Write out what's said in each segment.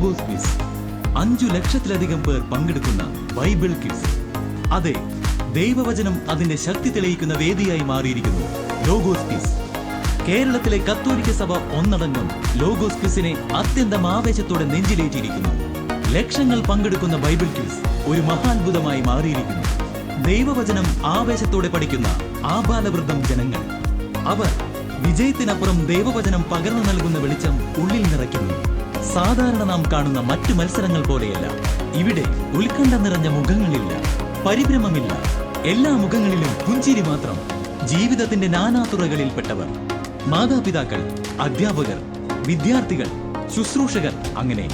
Logos quiz. 5 ലക്ഷത്തിലധികം പേർ പങ്കെടുക്കുന്ന ബൈബിൾ ക്വിസ്. അതെ, ദൈവവചനം അതിന്റെ ശക്തി തെളിയിക്കുന്ന വേദിയായി മാറിയിരിക്കുന്നു ലോഗോസ് ക്വിസ്. കേരളത്തിലെ കത്തോലിക്ക സഭ ഒന്നടങ്കം ലോഗോസ് ക്വിസിനെ അത്യന്തം ആവേശത്തോടെ നെഞ്ചിലേറ്റിയിരിക്കുന്നു. ലക്ഷങ്ങൾ പങ്കെടുക്കുന്ന ബൈബിൾ ക്വിസ് ഒരു മഹാത്ഭുതമായി മാറിയിരിക്കുന്നു. ദൈവവചനം ആവേശത്തോടെ പഠിക്കുന്ന ആബാലവൃദ്ധം ജനങ്ങൾ. അവർ വിജയത്തിനപ്പുറം ദൈവവചനം പകർന്നു നൽകുന്ന വെളിച്ചം ഉള്ളിൽ നിറയ്ക്കുന്നു. സാധാരണ നാം കാണുന്ന മറ്റു മത്സരങ്ങൾ പോലെയല്ല. ഇവിടെ ഉത്കണ്ഠ നിറഞ്ഞ മുഖങ്ങളില്ല, പരിഭ്രമമില്ല. എല്ലാ മുഖങ്ങളിലും പുഞ്ചിരി മാത്രം. ജീവിതത്തിന്റെ നാനാതുറകളിൽപ്പെട്ടവർ, മാതാപിതാക്കൾ, അധ്യാപകർ, വിദ്യാർത്ഥികൾ, ശുശ്രൂഷകർ, അങ്ങനെ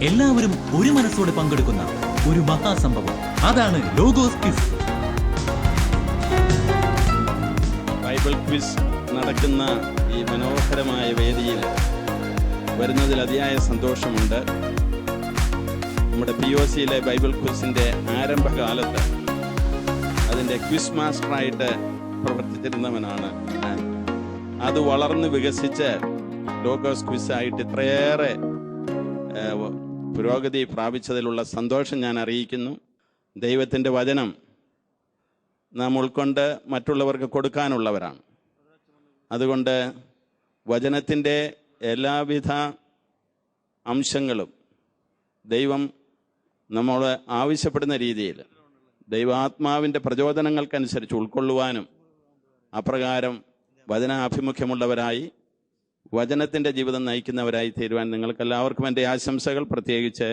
എല്ലാവരും ഒരു മനസ്സോടെ പങ്കെടുക്കുന്ന ഒരു മഹാസംഭവം. അതാണ് ലോഗോസ് ക്വിസ്. ബൈബിൾ ക്വിസ് നടക്കുന്ന ഈ മനോഹരമായ വേദിയിൽ വരുന്നതിൽ അതിയായ സന്തോഷമുണ്ട്. നമ്മുടെ POCയിലെ ബൈബിൾ ക്വിസിൻ്റെ ആരംഭകാലത്ത് അതിൻ്റെ ക്വിസ് മാസ്റ്ററായിട്ട് പ്രവർത്തിച്ചിരുന്നവനാണ് ഞാൻ. അത് വളർന്ന് വികസിച്ച് ലോഗോസ് ക്വിസായിട്ട് ഇത്രയേറെ പുരോഗതി പ്രാപിച്ചതിലുള്ള സന്തോഷം ഞാൻ അറിയിക്കുന്നു. ദൈവത്തിൻ്റെ വചനം നാം ഉൾക്കൊണ്ട് മറ്റുള്ളവർക്ക് കൊടുക്കാനുള്ളവരാണ്. അതുകൊണ്ട് വചനത്തിൻ്റെ എല്ലാവിധ അംശങ്ങളും ദൈവം നമ്മോട് ആവശ്യപ്പെടുന്ന രീതിയിൽ ദൈവാത്മാവിൻ്റെ പ്രചോദനങ്ങൾക്കനുസരിച്ച് ഉൾക്കൊള്ളുവാനും അപ്രകാരം വചനാഭിമുഖ്യമുള്ളവരായി വചനത്തിൻ്റെ ജീവിതം നയിക്കുന്നവരായി തീരുവാൻ നിങ്ങൾക്കെല്ലാവർക്കും എൻ്റെ ആശംസകൾ. പ്രത്യേകിച്ച്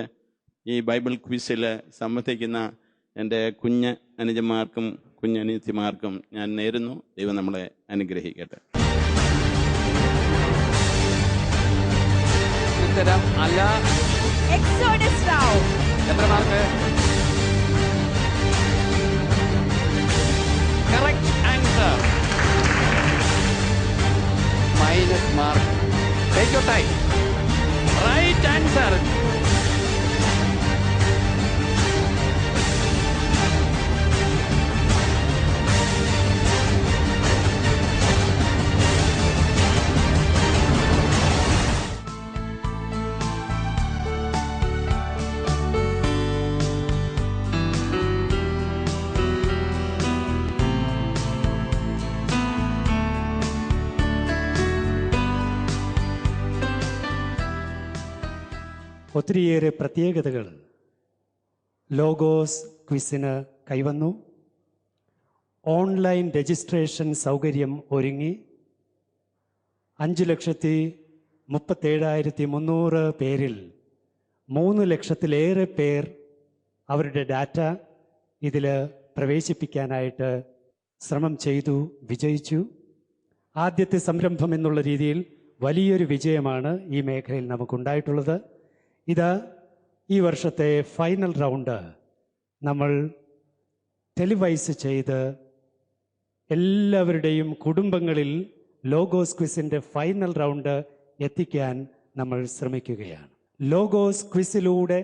ഈ ബൈബിൾ ക്വിസിൽ സംബന്ധിക്കുന്ന എൻ്റെ കുഞ്ഞ് അനുജന്മാർക്കും കുഞ്ഞനീതിമാർക്കും ഞാൻ നേരുന്നു. ദൈവം നമ്മളെ അനുഗ്രഹിക്കട്ടെ. ഉത്തരം അല്ല. എക്സോഡസ് റാവ്. എത്ര mark? Correct answer. Minus mark. Take your time. Right answer. ഒത്തിരിയേറെ പ്രത്യേകതകൾ ലോഗോസ് ക്വിസിന് കൈവന്നു. ഓൺലൈൻ രജിസ്ട്രേഷൻ സൗകര്യം ഒരുങ്ങി. 5,37,300 പേരിൽ 3 ലക്ഷത്തിലേറെ പേർ അവരുടെ ഡാറ്റ ഇതിൽ പ്രവേശിപ്പിക്കാനായിട്ട് ശ്രമം ചെയ്തു, വിജയിച്ചു. ആദ്യത്തെ സംരംഭം എന്നുള്ള രീതിയിൽ വലിയൊരു വിജയമാണ് ഈ മേഖലയിൽ നമുക്കുണ്ടായിട്ടുള്ളത്. ഇത് ഈ വർഷത്തെ ഫൈനൽ റൗണ്ട് നമ്മൾ ടെലിവൈസ് ചെയ്ത് എല്ലാവരുടെയും കുടുംബങ്ങളിൽ ലോഗോസ് ക്വിസിൻ്റെ ഫൈനൽ റൗണ്ട് എത്തിക്കാൻ നമ്മൾ ശ്രമിക്കുകയാണ്. ലോഗോസ് ക്വിസിലൂടെ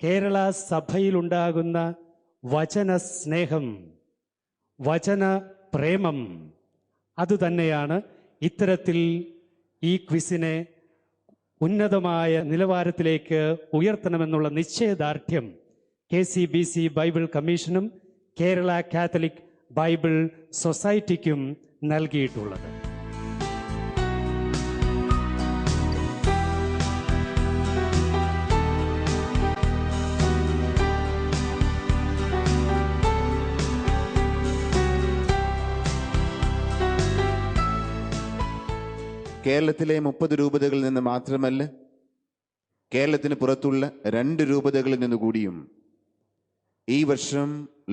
കേരള സഭയിലുണ്ടാകുന്ന വചന സ്നേഹം, വചന പ്രേമം, അതുതന്നെയാണ് ഇത്തരത്തിൽ ഈ ക്വിസിനെ ഉന്നതമായ നിലവാരത്തിലേക്ക് ഉയർത്തണമെന്നുള്ള നിശ്ചയദാർഢ്യം KCBC ബൈബിൾ കമ്മീഷനും കേരള കാത്തലിക് ബൈബിൾ സൊസൈറ്റിക്കും നൽകിയിട്ടുള്ളത്. കേരളത്തിലെ 30 രൂപതകളിൽ നിന്ന് മാത്രമല്ല, കേരളത്തിന് പുറത്തുള്ള 2 രൂപതകളിൽ നിന്ന് കൂടിയും ഈ വർഷം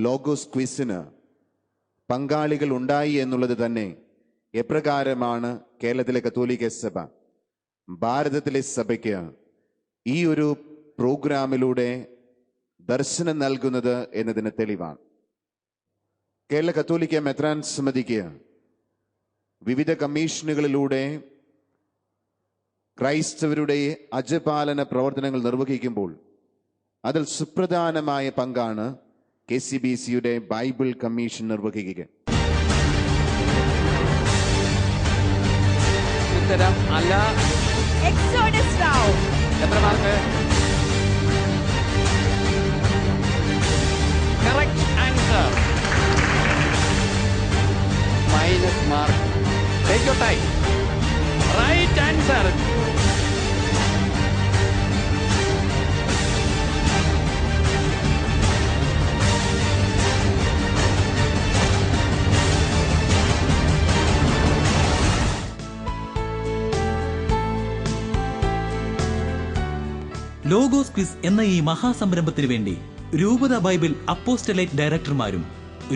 ലോഗോസ് ക്വിസിന് പങ്കാളികൾ ഉണ്ടായി എന്നുള്ളത് തന്നെ എപ്രകാരമാണ് കേരളത്തിലെ കത്തോലിക്ക സഭ ഭാരതത്തിലെ സഭയ്ക്ക് ഈ ഒരു പ്രോഗ്രാമിലൂടെ ദർശനം നൽകുന്നത് എന്നതിന് തെളിവാണ്. കേരള കത്തോലിക്ക മെത്രാൻ സമിതിക്ക് വിവിധ കമ്മീഷനുകളിലൂടെ ക്രൈസ്തവരുടെ അജപാലന പ്രവർത്തനങ്ങൾ നിർവഹിക്കുമ്പോൾ അതിൽ സുപ്രധാനമായ പങ്കാണ് KCBCയുടെ ബൈബിൾ കമ്മീഷൻ നിർവഹിക്കുക. ഉത്തരം അല്ല. എക്സോഡസ് റാവ്. എത്ര mark? Take your time. Right answer. Logos quiz എന്ന ഈ മഹാസംരംഭത്തിന് വേണ്ടി രൂപത ബൈബിൾ അപ്പോസ്റ്റലേറ്റ് ഡയറക്ടർമാരും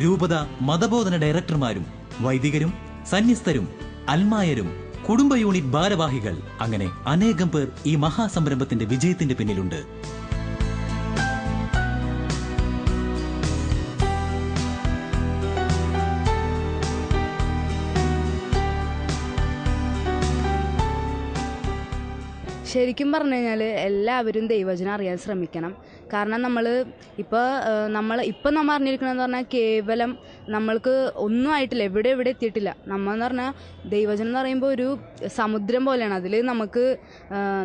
രൂപത മതബോധന ഡയറക്ടർമാരും വൈദികരും സന്യസ്തരും അൽമായരും കുടുംബ യൂണിറ്റ് ഭാരവാഹികൾ അങ്ങനെ അനേകം പേർ ഈ മഹാസംരംഭത്തിന്റെ വിജയത്തിന്റെ പിന്നിലുണ്ട്. ശരിക്കും പറഞ്ഞു കഴിഞ്ഞാൽ എല്ലാവരും ദൈവവചനം അറിയാൻ ശ്രമിക്കണം. കാരണം നമ്മൾ നമ്മൾ അറിഞ്ഞിരിക്കണമെന്ന് പറഞ്ഞാൽ കേവലം നമ്മൾക്ക് ഒന്നും ആയിട്ടില്ല, എവിടെ എത്തിയിട്ടില്ല. നമ്മളെന്ന് പറഞ്ഞാൽ ദൈവവചനം എന്ന് പറയുമ്പോൾ ഒരു സമുദ്രം പോലെയാണ്. അതിൽ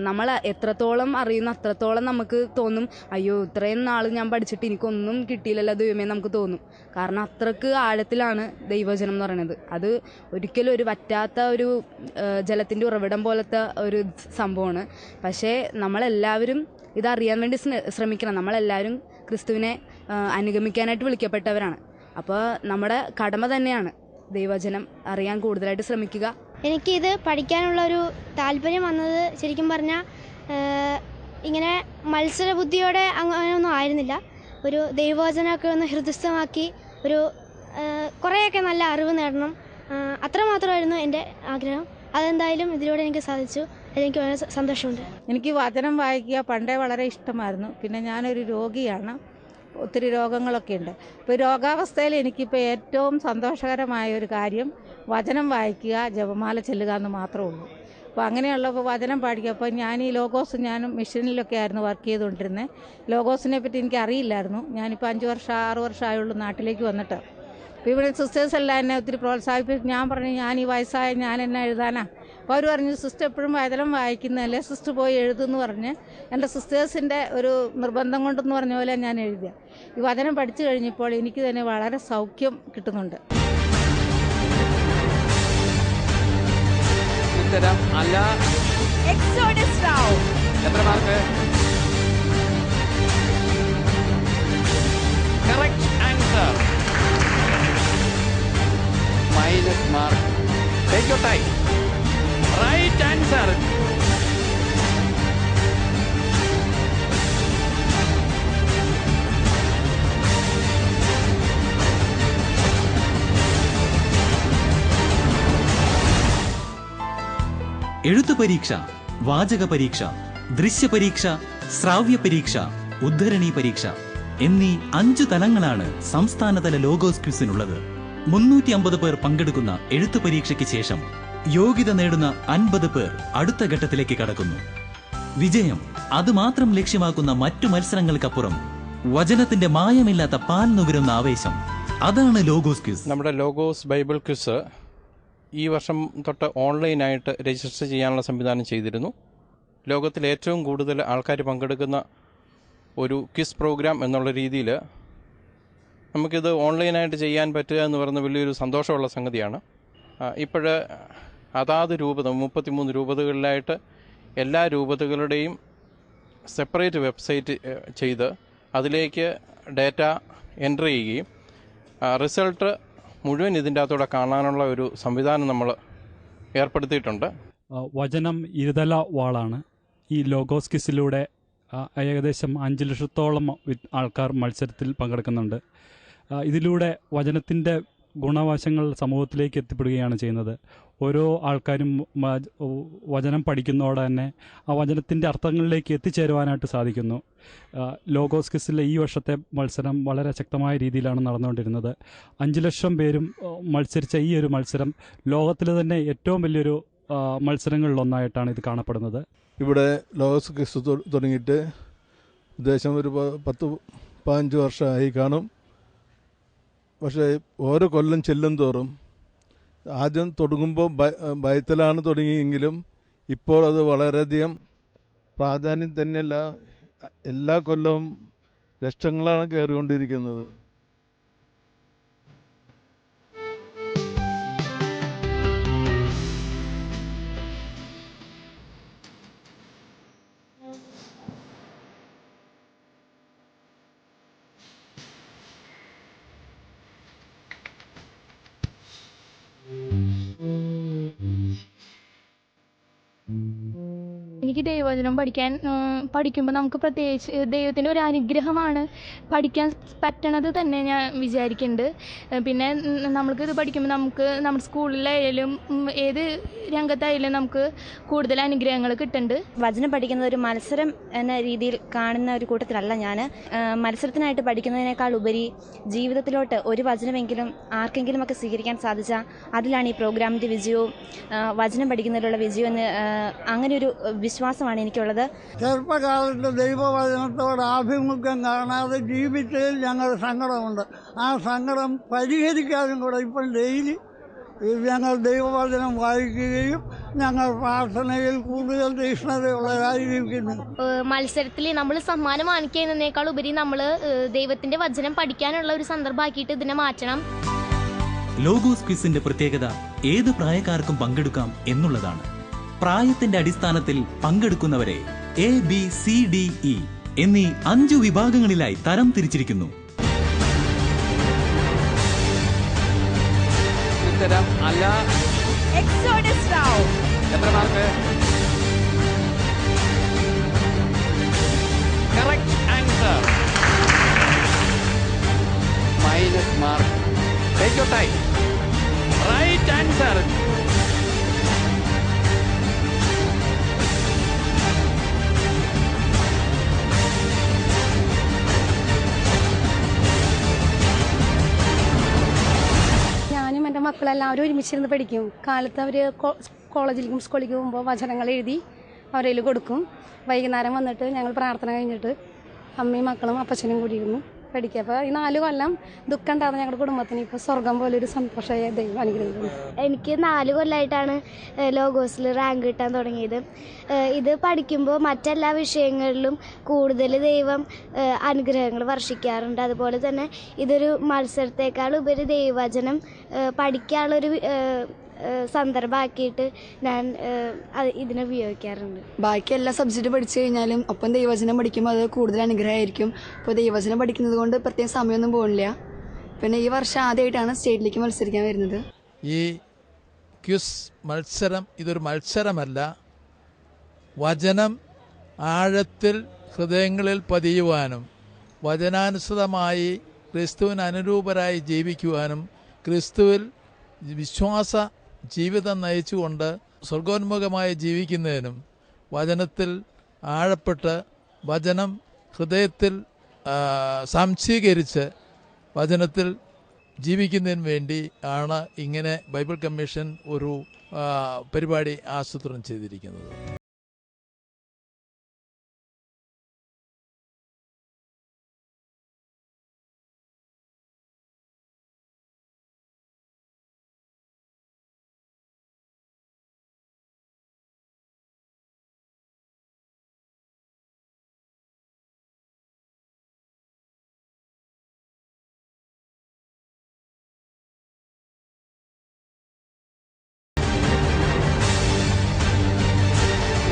നമ്മൾ എത്രത്തോളം അറിയുന്നു അത്രത്തോളം നമുക്ക് തോന്നും, അയ്യോ ഇത്രയും നാൾ ഞാൻ പഠിച്ചിട്ട് എനിക്കൊന്നും കിട്ടിയില്ലല്ലോ ദൈവമേ നമുക്ക് തോന്നും. കാരണം അത്രക്ക് ആഴത്തിലാണ് ദൈവവചനം എന്ന് പറയുന്നത്. അത് ഒരിക്കലും ഒരു വറ്റാത്ത ഒരു ജലത്തിൻ്റെ ഉറവിടം പോലത്തെ ഒരു സംഭവമാണ്. പക്ഷേ നമ്മളെല്ലാവരും ഇതറിയാൻ വേണ്ടി ശ്രമിക്കണം. നമ്മളെല്ലാവരും ക്രിസ്തുവിനെ അനുഗമിക്കാനായിട്ട് വിളിക്കപ്പെട്ടവരാണ്. അപ്പോൾ നമ്മുടെ കടമ തന്നെയാണ് ദൈവവചനം അറിയാൻ കൂടുതലായിട്ട് ശ്രമിക്കുക. എനിക്കിത് പഠിക്കാനുള്ള ഒരു താല്പര്യം വന്നത് ശരിക്കും പറഞ്ഞാൽ ഇങ്ങനെ മത്സരബുദ്ധിയോടെ അങ്ങനെയൊന്നും ആയിരുന്നില്ല. ഒരു ദൈവവചനമൊക്കെ ഒന്ന് ഹൃദയസ്ഥമാക്കി ഒരു കുറേയൊക്കെ നല്ല അറിവ് നേടണം, അത്രമാത്രമായിരുന്നു എൻ്റെ ആഗ്രഹം. അതെന്തായാലും ഇതിലൂടെ എനിക്ക് സാധിച്ചു. എനിക്ക് വളരെ സന്തോഷമുണ്ട്. എനിക്ക് വചനം വായിക്കുക പണ്ടേ വളരെ ഇഷ്ടമായിരുന്നു. പിന്നെ ഞാനൊരു രോഗിയാണ്, ഒത്തിരി രോഗങ്ങളൊക്കെ ഉണ്ട്. ഇപ്പോൾ രോഗാവസ്ഥയിൽ എനിക്കിപ്പോൾ ഏറ്റവും സന്തോഷകരമായ ഒരു കാര്യം വചനം വായിക്കുക, ജപമാല ചെല്ലുക എന്ന് മാത്രമേ ഉള്ളൂ. അപ്പോൾ അങ്ങനെയുള്ളപ്പോൾ വചനം പാടിക്കുക. അപ്പോൾ ഞാൻ ഈ ലോഗോസ് ഞാനും മിഷനിലൊക്കെ ആയിരുന്നു വർക്ക് ചെയ്തുകൊണ്ടിരുന്നത്. ലോഗോസിനെ പറ്റി എനിക്ക് അറിയില്ലായിരുന്നു. ഞാനിപ്പോൾ 6 വർഷമായുള്ളൂ നാട്ടിലേക്ക് വന്നിട്ട്. അപ്പോൾ ഇവിടെ സിസ്റ്റേഴ്സ് എല്ലാം എന്നെ ഒത്തിരി പ്രോത്സാഹിപ്പിച്ചു. ഞാൻ പറഞ്ഞു ഞാൻ ഈ വയസ്സായ ഞാൻ എന്നെ എഴുതാനാ. അപ്പോൾ അവർ പറഞ്ഞു സിസ്റ്റർ എപ്പോഴും വചനം വായിക്കുന്നതല്ലേ, സിസ്റ്റർ പോയി എഴുതുമെന്ന് പറഞ്ഞ് എൻ്റെ സിസ്റ്റേഴ്സിൻ്റെ ഒരു നിർബന്ധം കൊണ്ടെന്ന് പറഞ്ഞ പോലെ ഞാൻ എഴുതിയ. ഈ വചനം പഠിച്ചു കഴിഞ്ഞപ്പോൾ എനിക്ക് തന്നെ വളരെ സൗഖ്യം കിട്ടുന്നുണ്ട്. ഉത്തരം അല്ല. എക്സോഡസ് റാവ്. എത്ര mark? Correct answer. Minus mark. Take your time. Right answer. എഴുത്തു പരീക്ഷ, വാചക പരീക്ഷ, ദൃശ്യ പരീക്ഷ, ശ്രാവ്യ പരീക്ഷ, ഉദ്ധരണി പരീക്ഷ എന്നീ 5 തലങ്ങളാണ് സംസ്ഥാനതല ലോഗോസ് ക്വിസിനുള്ളത്. 350 പേർ പങ്കെടുക്കുന്ന എഴുത്തു പരീക്ഷയ്ക്ക് ശേഷം യോഗ്യത നേടുന്ന 50 പേർ അടുത്ത ഘട്ടത്തിലേക്ക് കടക്കുന്നു. വിജയം അതുമാത്രം ലക്ഷ്യമാക്കുന്ന മറ്റു മത്സരങ്ങൾക്കപ്പുറം വചനത്തിന്റെ മായമില്ലാത്ത പാൽ നുകരുന്ന ആവേശം, അതാണ് ലോഗോസ് ക്വിസ്. നമ്മുടെ ലോഗോസ് ബൈബിൾ ക്വിസ് ഈ വർഷം തൊട്ട് ഓൺലൈനായിട്ട് രജിസ്റ്റർ ചെയ്യാനുള്ള സംവിധാനം ചെയ്തിരുന്നു. ലോകത്തിൽ ഏറ്റവും കൂടുതൽ ആൾക്കാർ പങ്കെടുക്കുന്ന ഒരു ക്വിസ് പ്രോഗ്രാം എന്നുള്ള രീതിയിൽ നമുക്കിത് ഓൺലൈനായിട്ട് ചെയ്യാൻ പറ്റുക എന്ന് പറയുന്നത് വലിയൊരു സന്തോഷമുള്ള സംഗതിയാണ്. ഇപ്പോഴ് അതാത് രൂപത 33 രൂപതകളിലായിട്ട് എല്ലാ രൂപതകളുടെയും സെപ്പറേറ്റ് വെബ്സൈറ്റ് ചെയ്ത് അതിലേക്ക് ഡാറ്റ എൻ്റർ ചെയ്യുകയും റിസൾട്ട് മുഴുവൻ ഇതിൻ്റെ അകത്തൂടെ കാണാനുള്ള ഒരു സംവിധാനം നമ്മൾ ഏർപ്പെടുത്തിയിട്ടുണ്ട്. വചനം ഇരുതല വാളാണ്. ഈ ലോഗോസ് ക്വിസിലൂടെ ഏകദേശം 5 ലക്ഷത്തോളം ആൾക്കാർ മത്സരത്തിൽ പങ്കെടുക്കുന്നുണ്ട്. ഇതിലൂടെ വചനത്തിൻ്റെ ഗുണവശങ്ങൾ സമൂഹത്തിലേക്ക് എത്തിപ്പെടുകയാണ് ചെയ്യുന്നത്. ഓരോ ആൾക്കാരും വചനം പഠിക്കുന്നതോടെ തന്നെ ആ വചനത്തിൻ്റെ അർത്ഥങ്ങളിലേക്ക് എത്തിച്ചേരുവാനായിട്ട് സാധിക്കുന്നു. ലോഗോസ് ക്വിസിലെ ഈ വർഷത്തെ മത്സരം വളരെ ശക്തമായ രീതിയിലാണ് നടന്നുകൊണ്ടിരുന്നത്. 5 ലക്ഷം പേരും മത്സരിച്ച ഈ ഒരു മത്സരം ലോകത്തിലെ തന്നെ ഏറ്റവും വലിയൊരു മത്സരങ്ങളിലൊന്നായിട്ടാണ് ഇത് കാണപ്പെടുന്നത്. ഇവിടെ ലോഗോസ് ക്വിസ് തുടങ്ങിയിട്ട് ഉദ്ദേശം ഒരു 10-15 വർഷമായി കാണും. പക്ഷേ ഓരോ കൊല്ലം ചെല്ലും തോറും ആദ്യം തുടങ്ങുമ്പോൾ ഭയത്തിലാണ് തുടങ്ങിയെങ്കിലും ഇപ്പോൾ അത് വളരെയധികം പ്രാധാന്യം തന്നെയല്ല. എല്ലാ കൊല്ലവും ലക്ഷങ്ങളാണ് കയറിക്കൊണ്ടിരിക്കുന്നത്. എനിക്ക് ദൈവവചനം പഠിക്കുമ്പോൾ നമുക്ക് പ്രത്യേകിച്ച് ദൈവത്തിൻ്റെ ഒരു അനുഗ്രഹമാണ് പഠിക്കാൻ പറ്റണത് തന്നെ ഞാൻ വിചാരിക്കുന്നുണ്ട്. പിന്നെ നമ്മൾക്കിത് പഠിക്കുമ്പോൾ നമുക്ക് നമ്മുടെ സ്കൂളിലായാലും ഏത് രംഗത്തായാലും നമുക്ക് കൂടുതൽ അനുഗ്രഹങ്ങൾ കിട്ടുന്നുണ്ട്. വചനം പഠിക്കുന്നത് ഒരു മത്സരം എന്ന രീതിയിൽ കാണുന്ന ഒരു കൂട്ടത്തിലല്ല ഞാൻ. മത്സരത്തിനായിട്ട് പഠിക്കുന്നതിനേക്കാൾ ഉപരി ജീവിതത്തിലോട്ട് ഒരു വചനമെങ്കിലും ആർക്കെങ്കിലുമൊക്കെ സ്വീകരിക്കാൻ സാധിച്ചാൽ അതിലാണ് ഈ പ്രോഗ്രാമിൻ്റെ വിജയവും വചനം പഠിക്കുന്നതിലുള്ള വിജയം എന്ന് അങ്ങനെ ഒരു വിശ്വാസമാണ് എനിക്കുള്ളത്. ചെറുപ്പകാലത്ത് ദൈവവചനത്തോട് ആഭിമുഖ്യം കാണാതെ ജീവിച്ചതിൽ ഞങ്ങൾ സങ്കടമുണ്ട്. ആ സങ്കടം പരിഹരിക്കാനും കൂടെ ഇപ്പം ഡെയിലി ഞങ്ങൾ ദൈവവചനം വായിക്കുകയും ഞങ്ങൾ പ്രാർത്ഥനയിൽ കൂടുതൽ തീക്ഷ്ണതയുള്ളവരായിരിക്കുന്നു. മത്സരത്തിൽ നമ്മൾ സമ്മാനം വാങ്ങിക്കുന്നതിനേക്കാൾ ഉപരി നമ്മൾ ദൈവത്തിന്റെ വചനം പഠിക്കാനുള്ള ഒരു സന്ദർഭമാക്കിയിട്ട് ഇതിനെ മാറ്റണം. ലോഗോസ് ക്വിസിന്റെ പ്രത്യേകത ഏത് പ്രായക്കാർക്കും പങ്കെടുക്കാം എന്നുള്ളതാണ്. പ്രായത്തിന്റെ അടിസ്ഥാനത്തിൽ പങ്കെടുക്കുന്നവരെ ABCDE എന്നീ 5 വിഭാഗങ്ങളിലായി തരം തിരിച്ചിരിക്കുന്നു. ഉത്തരം അല്ല. Exodus Rao. എത്ര mark? Correct answer. Minus mark. Take your time. Right answer. ഞാനും എൻ്റെ മക്കളെല്ലാവരും ഒരുമിച്ചിരുന്ന് പഠിക്കും. കാലത്ത് അവർ കോളേജിലേക്കും സ്കൂളിലേക്ക് പോകുമ്പോൾ വചനങ്ങൾ എഴുതി അവരതിൽ കൊടുക്കും. വൈകുന്നേരം വന്നിട്ട് ഞങ്ങൾ പ്രാർത്ഥന കഴിഞ്ഞിട്ട് അമ്മയും മക്കളും അപ്പച്ചനും കൂടി ഇരുന്നു പഠിക്കുക. അപ്പോൾ ഈ 4 കൊല്ലം ദുഃഖം ഉണ്ടാകുന്ന ഞങ്ങളുടെ കുടുംബത്തിന് ഇപ്പോൾ സ്വർഗം പോലെ ഒരു സന്തോഷമായ ദൈവം അനുഗ്രഹിക്കുന്നു. എനിക്ക് 4 കൊല്ലമായിട്ടാണ് ലോഗോസിൽ റാങ്ക് കിട്ടാൻ തുടങ്ങിയത്. ഇത് പഠിക്കുമ്പോൾ മറ്റെല്ലാ വിഷയങ്ങളിലും കൂടുതൽ ദൈവം അനുഗ്രഹങ്ങൾ വർഷിക്കാറുണ്ട്. അതുപോലെ തന്നെ ഇതൊരു മത്സരത്തെക്കാൾ ഉപരി ദൈവവചനം പഠിക്കാനുള്ളൊരു സന്ദർഭമാക്കിയിട്ട് ഞാൻ ഇതിനെ ഉപയോഗിക്കാറുണ്ട്. ബാക്കി എല്ലാ സബ്ജക്റ്റ് പഠിച്ചു കഴിഞ്ഞാലും ഒപ്പം ദൈവവചനം പഠിക്കുമ്പോൾ അത് കൂടുതൽ അനുഗ്രഹമായിരിക്കും. ഇപ്പോൾ ദൈവവചനം പഠിക്കുന്നത് കൊണ്ട് പ്രത്യേകം സമയമൊന്നും പോകില്ല. പിന്നെ ഈ വർഷം ആദ്യമായിട്ടാണ് സ്റ്റേറ്റിലേക്ക് മത്സരിക്കാൻ വരുന്നത്. ഈ ക്വിസ് മത്സരം ഇതൊരു മത്സരമല്ല. വചനം ആഴത്തിൽ ഹൃദയങ്ങളിൽ പതിയുവാനും വചനാനുസൃതമായി ക്രിസ്തുവിന് അനുരൂപരായി ജീവിക്കുവാനും ക്രിസ്തുവിൽ വിശ്വാസ ജീവിതം നയിച്ചുകൊണ്ട് സ്വർഗോന്മുഖമായി ജീവിക്കുന്നതിനും വചനത്തിൽ ആഴപ്പെട്ട് വചനം ഹൃദയത്തിൽ സംശീകരിച്ച് വചനത്തിൽ ജീവിക്കുന്നതിന് വേണ്ടി ആണ് ഇങ്ങനെ ബൈബിൾ കമ്മീഷൻ ഒരു പരിപാടി ആസൂത്രണം ചെയ്തിരിക്കുന്നത്.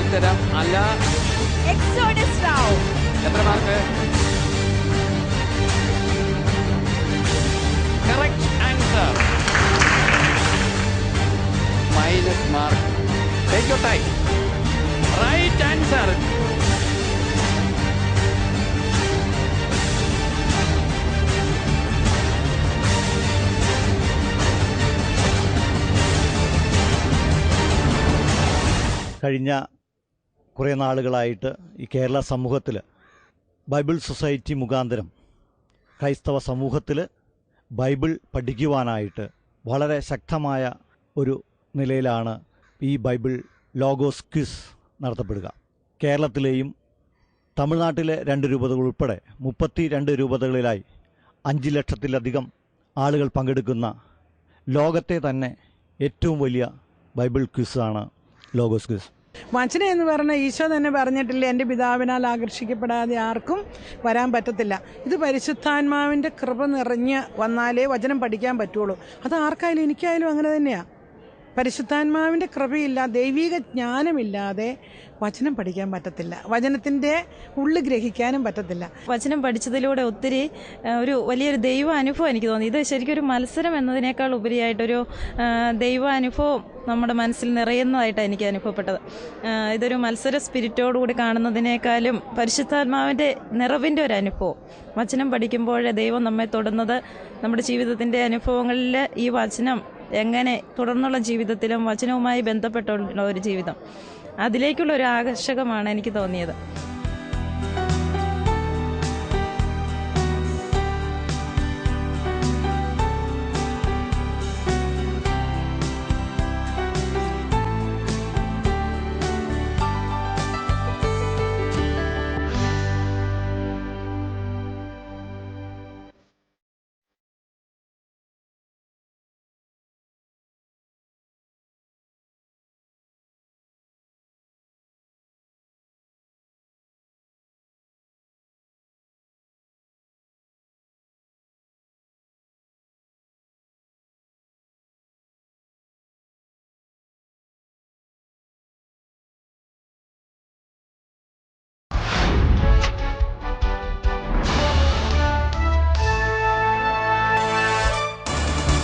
ഉത്തരം അല്ല. Exodus Rao. എത്ര mark? Correct answer. Minus mark. Take your time. Right answer. കഴിഞ്ഞ കുറേ നാളുകളായിട്ട് ഈ കേരള സമൂഹത്തിൽ ബൈബിൾ സൊസൈറ്റി മുഖാന്തരം ക്രൈസ്തവ സമൂഹത്തിൽ ബൈബിൾ പഠിക്കുവാനായിട്ട് വളരെ ശക്തമായ ഒരു നിലയിലാണ് ഈ ബൈബിൾ ലോഗോസ് ക്വിസ് നടത്തപ്പെടുക. കേരളത്തിലെയും തമിഴ്നാട്ടിലെ 2 രൂപതകൾ ഉൾപ്പെടെ 32 രൂപതകളിലായി 5 ലക്ഷത്തിലധികം ആളുകൾ പങ്കെടുക്കുന്ന ലോകത്തെ തന്നെ ഏറ്റവും വലിയ ബൈബിൾ ക്വിസാണ് ലോഗോസ് ക്വിസ്. വചനം എന്ന് പറഞ്ഞാൽ ഈശോ തന്നെ പറഞ്ഞിട്ടില്ല, എൻ്റെ പിതാവിനാൽ ആകർഷിക്കപ്പെടാതെ ആർക്കും വരാൻ പറ്റത്തില്ല. ഇത് പരിശുദ്ധാത്മാവിൻ്റെ കൃപ നിറഞ്ഞ് വന്നാലേ വചനം പഠിക്കാൻ പറ്റുള്ളൂ. അത് ആർക്കായാലും എനിക്കായാലും അങ്ങനെ തന്നെയാണ്. പരിശുദ്ധാത്മാവിൻ്റെ കൃപയില്ല, ദൈവിക ജ്ഞാനമില്ലാതെ വചനം പഠിക്കാൻ പറ്റത്തില്ല, വചനത്തിൻ്റെ ഉള്ളു ഗ്രഹിക്കാനും പറ്റത്തില്ല. വചനം പഠിച്ചതിലൂടെ ഒത്തിരി ഒരു വലിയൊരു ദൈവ അനുഭവം എനിക്ക് തോന്നി. ഇത് ശരിക്കും ഒരു മത്സരം എന്നതിനേക്കാൾ ഉപരിയായിട്ടൊരു ദൈവാനുഭവം നമ്മുടെ മനസ്സിൽ നിറയുന്നതായിട്ടാണ് എനിക്ക് അനുഭവപ്പെട്ടത്. ഇതൊരു മത്സര സ്പിരിറ്റോടുകൂടി കാണുന്നതിനേക്കാളും പരിശുദ്ധാത്മാവിൻ്റെ നിറവിൻ്റെ ഒരു അനുഭവം. വചനം പഠിക്കുമ്പോൾ ദൈവം നമ്മെ തൊടുന്നത് നമ്മുടെ ജീവിതത്തിൻ്റെ അനുഭവങ്ങളിൽ ഈ വചനം എങ്ങനെ തുടർന്നുള്ള ജീവിതത്തിലും വചനവുമായി ബന്ധപ്പെട്ടുള്ള ഒരു ജീവിതം, അതിലേക്കുള്ള ഒരു ആകർഷകമാണ് എനിക്ക് തോന്നിയത്.